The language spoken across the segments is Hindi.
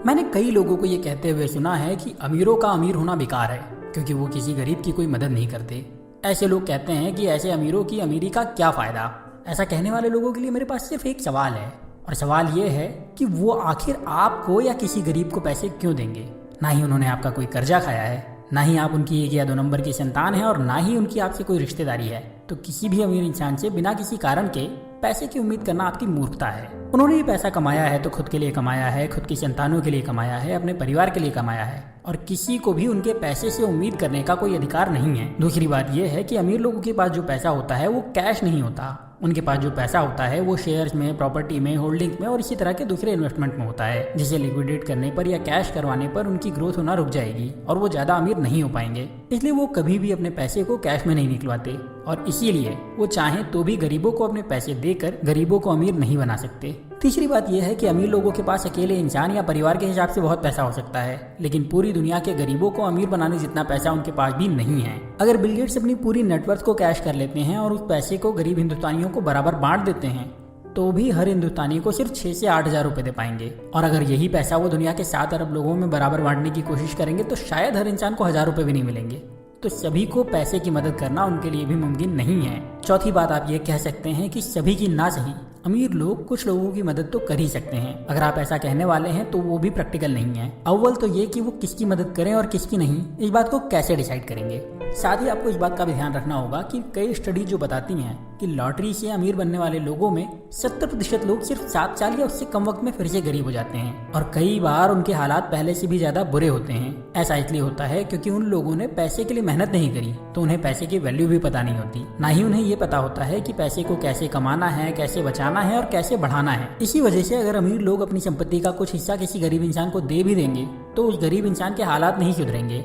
मैंने कई लोगों को ये कहते हुए सुना है कि अमीरों का अमीर होना बेकार है क्योंकि वो किसी गरीब की कोई मदद नहीं करते। ऐसे लोग कहते हैं कि ऐसे अमीरों की अमीरी का क्या फ़ायदा। ऐसा कहने वाले लोगों के लिए मेरे पास सिर्फ एक सवाल है, और सवाल ये है कि वो आखिर आपको या किसी गरीब को पैसे क्यों देंगे। ना ही उन्होंने आपका कोई कर्जा खाया है, ना ही आप उनकी 1 या 2 नंबर की संतान है, और ना ही उनकी आपसे कोई रिश्तेदारी है। तो किसी भी अमीर इंसान से बिना किसी कारण के पैसे की उम्मीद करना आपकी मूर्खता है। उन्होंने ये पैसा कमाया है तो खुद के लिए कमाया है, खुद की संतानों के लिए कमाया है, अपने परिवार के लिए कमाया है, और किसी को भी उनके पैसे से उम्मीद करने का कोई अधिकार नहीं है। दूसरी बात यह है कि अमीर लोगों के पास जो पैसा होता है वो कैश नहीं होता। उनके पास जो पैसा होता है वो शेयर्स में, प्रॉपर्टी में, होल्डिंग्स में और इसी तरह के दूसरे इन्वेस्टमेंट में होता है, जिसे लिक्विडेट करने पर या कैश करवाने पर उनकी ग्रोथ होना रुक जाएगी और वो ज्यादा अमीर नहीं हो पाएंगे। इसलिए वो कभी भी अपने पैसे को कैश में नहीं निकलवाते, और इसीलिए वो चाहें तो भी गरीबों को अपने पैसे देकर गरीबों को अमीर नहीं बना सकते। तीसरी बात यह है कि अमीर लोगों के पास अकेले इंसान या परिवार के हिसाब से बहुत पैसा हो सकता है, लेकिन पूरी दुनिया के गरीबों को अमीर बनाने जितना पैसा उनके पास भी नहीं है। अगर बिल गेट्स अपनी पूरी नेटवर्थ को कैश कर लेते हैं और उस पैसे को गरीब हिंदुस्तानियों को बराबर बांट देते हैं तो भी हर हिंदुस्तानी को सिर्फ 6 से 8 हजार रुपए दे पाएंगे। और अगर यही पैसा वो दुनिया के 7 अरब लोगों में बराबर बांटने की कोशिश करेंगे तो शायद हर इंसान को 1000 रुपए भी नहीं मिलेंगे। तो सभी को पैसे की मदद करना उनके लिए भी मुमकिन नहीं है। चौथी बात आप ये कह सकते हैं कि सभी की ना सही, अमीर लोग कुछ लोगों की मदद तो कर ही सकते हैं। अगर आप ऐसा कहने वाले हैं तो वो भी प्रैक्टिकल नहीं है। अव्वल तो ये कि वो किसकी मदद करें और किसकी नहीं, इस बात को कैसे डिसाइड करेंगे। साथ ही आपको इस बात का भी ध्यान रखना होगा कि कई स्टडी जो बताती हैं कि लॉटरी से अमीर बनने वाले लोगों में 70% लोग सिर्फ 7 साल या उससे कम वक्त में फिर से गरीब हो जाते हैं, और कई बार उनके हालात पहले से भी ज्यादा बुरे होते हैं। ऐसा इसलिए होता है क्योंकि उन लोगों ने पैसे के लिए मेहनत नहीं करी, तो उन्हें पैसे की वैल्यू भी पता नहीं होती। ना ही उन्हें ये पता होता है कि पैसे को कैसे कमाना है, कैसे बचाना है और कैसे बढ़ाना है। इसी वजह से अगर अमीर लोग अपनी संपत्ति का कुछ हिस्सा किसी गरीब इंसान को दे भी देंगे तो उस गरीब इंसान के हालात नहीं सुधरेंगे,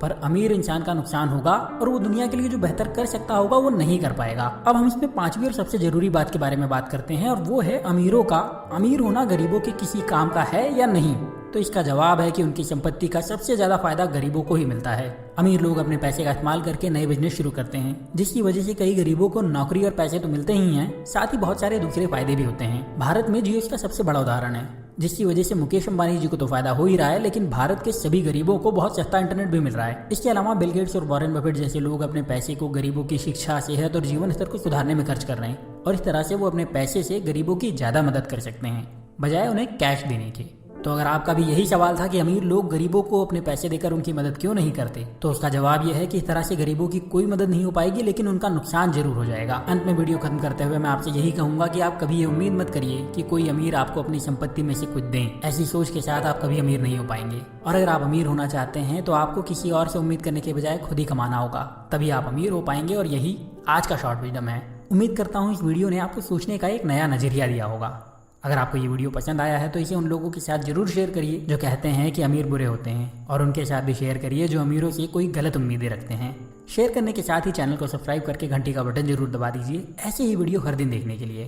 पर अमीर इंसान का नुकसान होगा और वो दुनिया के लिए जो बेहतर कर सकता होगा वो नहीं कर पाएगा। अब हम इसमें 5वीं और सबसे जरूरी बात के बारे में बात करते हैं, और वो है अमीरों का अमीर होना गरीबों के किसी काम का है या नहीं। तो इसका जवाब है कि उनकी संपत्ति का सबसे ज्यादा फायदा गरीबों को ही मिलता है। अमीर लोग अपने पैसे का इस्तेमाल करके नए बिजनेस शुरू करते हैं, जिसकी वजह से कई गरीबों को नौकरी और पैसे तो मिलते ही हैं, साथ ही बहुत सारे दूसरे फायदे भी होते हैं। भारत में जियो इसका सबसे बड़ा उदाहरण है, जिसकी वजह से मुकेश अंबानी जी को तो फायदा हो ही रहा है, लेकिन भारत के सभी गरीबों को बहुत सस्ता इंटरनेट भी मिल रहा है। इसके अलावा बिल गेट्स और वॉरेन बफेट जैसे लोग अपने पैसे को गरीबों की शिक्षा, सेहत और जीवन स्तर को सुधारने में खर्च कर रहे हैं, और इस तरह से वो अपने पैसे से गरीबों की ज्यादा मदद कर सकते हैं बजाय उन्हें कैश देने के। तो अगर आपका भी यही सवाल था कि अमीर लोग गरीबों को अपने पैसे देकर उनकी मदद क्यों नहीं करते, तो उसका जवाब यह है कि इस तरह से गरीबों की कोई मदद नहीं हो पाएगी, लेकिन उनका नुकसान जरूर हो जाएगा। अंत में वीडियो खत्म करते हुए मैं आपसे यही कहूंगा कि आप कभी ये उम्मीद मत करिए कि कोई अमीर आपको अपनी संपत्ति में से कुछ दें। ऐसी सोच के साथ आप कभी अमीर नहीं हो पाएंगे, और अगर आप अमीर होना चाहते हैं तो आपको किसी और से उम्मीद करने के बजाय खुद ही कमाना होगा, तभी आप अमीर हो पाएंगे। और यही आज का शॉर्ट विजडम है। उम्मीद करता हूँ इस वीडियो ने आपको सोचने का एक नया नजरिया दिया होगा। अगर आपको ये वीडियो पसंद आया है तो इसे उन लोगों के साथ जरूर शेयर करिए जो कहते हैं कि अमीर बुरे होते हैं, और उनके साथ भी शेयर करिए जो अमीरों से कोई गलत उम्मीदें रखते हैं। शेयर करने के साथ ही चैनल को सब्सक्राइब करके घंटी का बटन जरूर दबा दीजिए ऐसे ही वीडियो हर दिन देखने के लिए।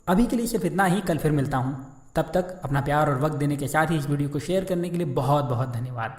अभी के लिए सिर्फ इतना ही, कल फिर मिलता हूँ। तब तक अपना प्यार और वक्त देने के साथ ही इस वीडियो को शेयर करने के लिए बहुत बहुत धन्यवाद।